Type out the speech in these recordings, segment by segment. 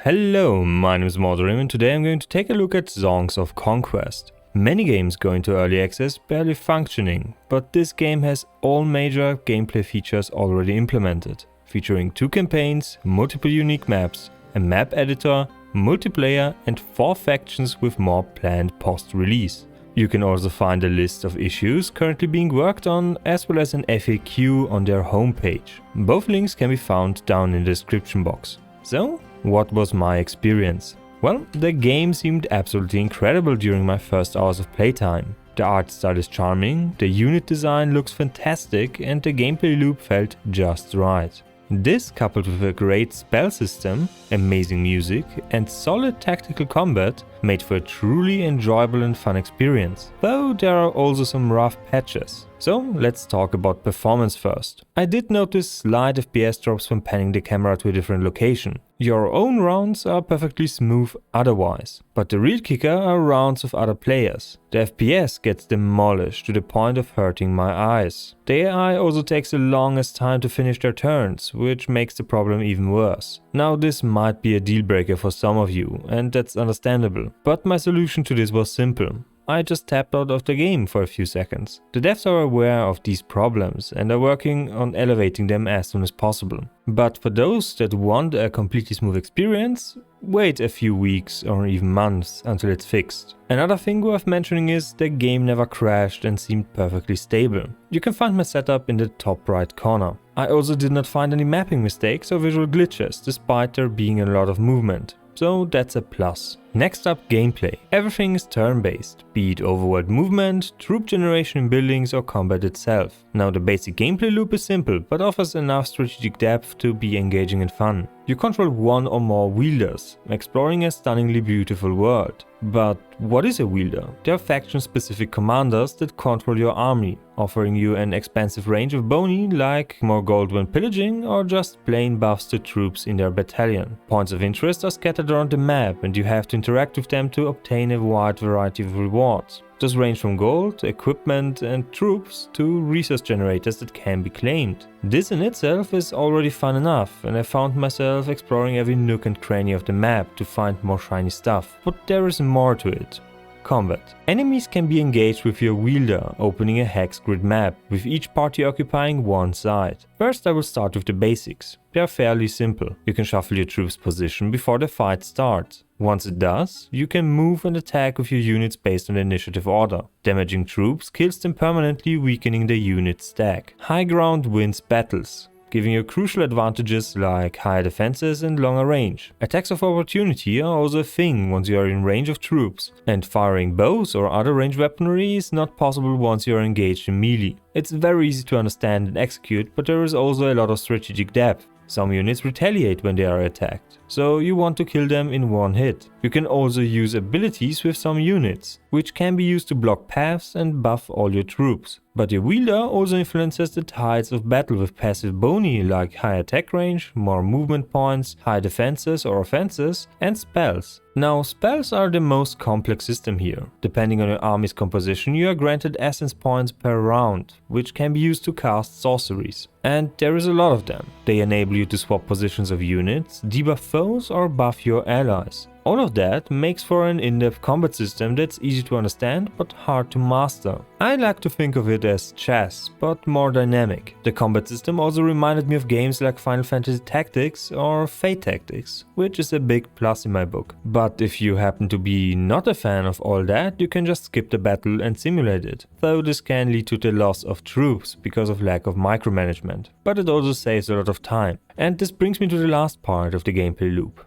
Hello, my name is Mordorim and today I'm going to take a look at Songs of Conquest. Many games go into early access barely functioning, but this game has all major gameplay features already implemented, featuring 2 campaigns, multiple unique maps, a map editor, multiplayer and 4 factions with more planned post-release. You can also find a list of issues currently being worked on as well as an FAQ on their homepage. Both links can be found down in the description box. So, what was my experience? Well, the game seemed absolutely incredible during my first hours of playtime. The art style is charming, the unit design looks fantastic and the gameplay loop felt just right. This, coupled with a great spell system, amazing music and solid tactical combat, made for a truly enjoyable and fun experience. Though there are also some rough patches. So let's talk about performance first. I did notice slight FPS drops when panning the camera to a different location. Your own rounds are perfectly smooth otherwise, but the real kicker are rounds of other players. The FPS gets demolished to the point of hurting my eyes. The AI also takes the longest time to finish their turns, which makes the problem even worse. Now this might be a deal breaker for some of you, and that's understandable, but my solution to this was simple. I just tapped out of the game for a few seconds. The devs are aware of these problems and are working on elevating them as soon as possible. But for those that want a completely smooth experience, wait a few weeks or even months until it's fixed. Another thing worth mentioning is the game never crashed and seemed perfectly stable. You can find my setup in the top right corner. I also did not find any mapping mistakes or visual glitches, despite there being a lot of movement. So that's a plus. Next up, gameplay. Everything is turn-based, be it overworld movement, troop generation in buildings or combat itself. Now the basic gameplay loop is simple, but offers enough strategic depth to be engaging and fun. You control one or more wielders, exploring a stunningly beautiful world. But what is a wielder? They are faction-specific commanders that control your army, offering you an expansive range of boni like more gold when pillaging or just plain buffs to troops in their battalion. Points of interest are scattered around the map and you have to interact with them to obtain a wide variety of rewards. Those range from gold, equipment and troops to resource generators that can be claimed. This in itself is already fun enough and I found myself exploring every nook and cranny of the map to find more shiny stuff. But there is more to it. Combat. Enemies can be engaged with your wielder, opening a hex grid map, with each party occupying one side. First I will start with the basics. They are fairly simple. You can shuffle your troops' position before the fight starts. Once it does, you can move and attack with your units based on the initiative order. Damaging troops kills them permanently, weakening the unit stack. High ground wins battles, giving you crucial advantages like higher defenses and longer range. Attacks of opportunity are also a thing once you are in range of troops, and firing bows or other ranged weaponry is not possible once you are engaged in melee. It's very easy to understand and execute, but there is also a lot of strategic depth. Some units retaliate when they are attacked, so you want to kill them in one hit. You can also use abilities with some units, which can be used to block paths and buff all your troops. But your wielder also influences the tides of battle with passive boni like high attack range, more movement points, high defenses or offenses, and spells. Now, spells are the most complex system here. Depending on your army's composition, you are granted essence points per round, which can be used to cast sorceries. And there is a lot of them. They enable you to swap positions of units, debuff foes or buff your allies. All of that makes for an in-depth combat system that's easy to understand but hard to master. I like to think of it as chess, but more dynamic. The combat system also reminded me of games like Final Fantasy Tactics or Fate Tactics, which is a big plus in my book. But if you happen to be not a fan of all that, you can just skip the battle and simulate it. Though this can lead to the loss of troops because of lack of micromanagement. But it also saves a lot of time. And this brings me to the last part of the gameplay loop.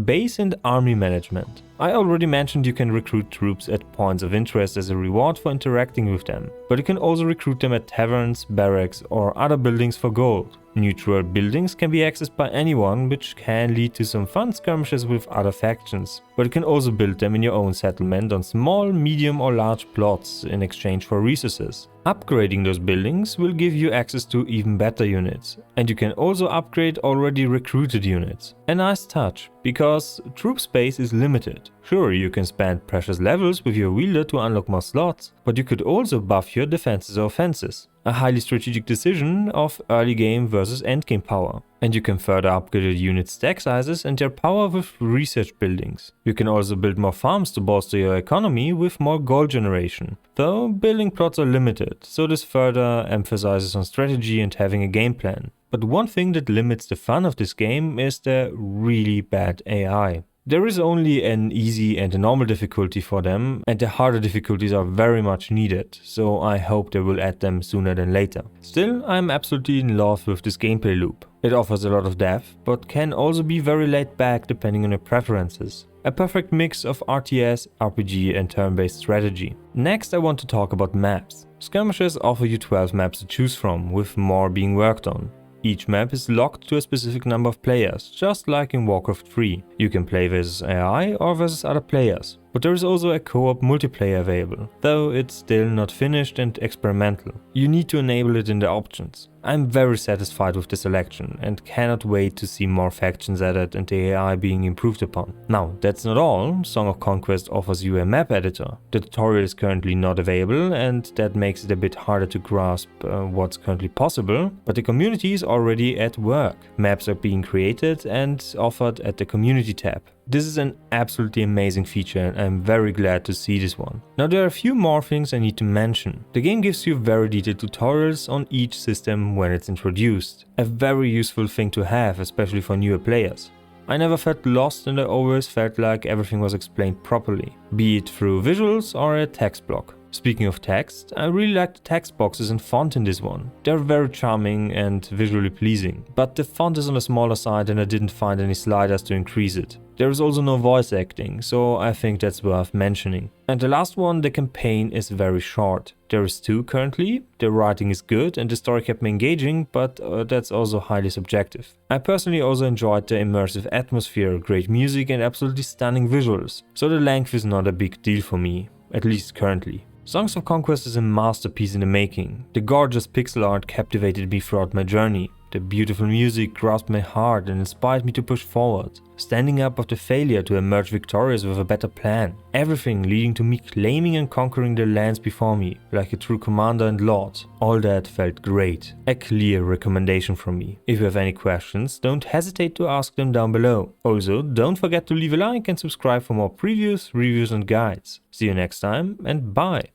Base and army management. I already mentioned you can recruit troops at points of interest as a reward for interacting with them, but you can also recruit them at taverns, barracks or other buildings for gold. Neutral buildings can be accessed by anyone, which can lead to some fun skirmishes with other factions, but you can also build them in your own settlement on small, medium or large plots in exchange for resources. Upgrading those buildings will give you access to even better units, and you can also upgrade already recruited units. A nice touch, because troop space is limited. it. Sure, you can spend precious levels with your wielder to unlock more slots, but you could also buff your defenses or offenses. A highly strategic decision of early game versus endgame power. And you can further upgrade your unit stack sizes and their power with research buildings. You can also build more farms to bolster your economy with more gold generation. Though building plots are limited, so this further emphasizes on strategy and having a game plan. But one thing that limits the fun of this game is the really bad AI. There is only an easy and a normal difficulty for them, and the harder difficulties are very much needed, so I hope they will add them sooner than later. Still, I'm absolutely in love with this gameplay loop. It offers a lot of depth, but can also be very laid back depending on your preferences. A perfect mix of RTS, RPG and turn-based strategy. Next I want to talk about maps. Skirmishes offer you 12 maps to choose from, with more being worked on. Each map is locked to a specific number of players, just like in Warcraft 3. You can play versus AI or versus other players. But there is also a co-op multiplayer available, though it's still not finished and experimental. You need to enable it in the options. I'm very satisfied with the selection and cannot wait to see more factions added and the AI being improved upon. Now, that's not all. Song of Conquest offers you a map editor. The tutorial is currently not available and that makes it a bit harder to grasp what's currently possible, but the community is already at work. Maps are being created and offered at the community tab. This is an absolutely amazing feature and I'm very glad to see this one. Now there are a few more things I need to mention. The game gives you very detailed tutorials on each system when it's introduced. A very useful thing to have, especially for newer players. I never felt lost and I always felt like everything was explained properly, be it through visuals or a text block. Speaking of text, I really like the text boxes and font in this one. They're very charming and visually pleasing, but the font is on the smaller side and I didn't find any sliders to increase it. There is also no voice acting, so I think that's worth mentioning. And the last one, the campaign is very short. There is 2 currently, the writing is good and the story kept me engaging, but that's also highly subjective. I personally also enjoyed the immersive atmosphere, great music and absolutely stunning visuals, so the length is not a big deal for me, at least currently. Songs of Conquest is a masterpiece in the making. The gorgeous pixel art captivated me throughout my journey. The beautiful music grasped my heart and inspired me to push forward, standing up after failure to emerge victorious with a better plan. Everything leading to me claiming and conquering the lands before me, like a true commander and lord. All that felt great. A clear recommendation from me. If you have any questions, don't hesitate to ask them down below. Also, don't forget to leave a like and subscribe for more previews, reviews and guides. See you next time and bye!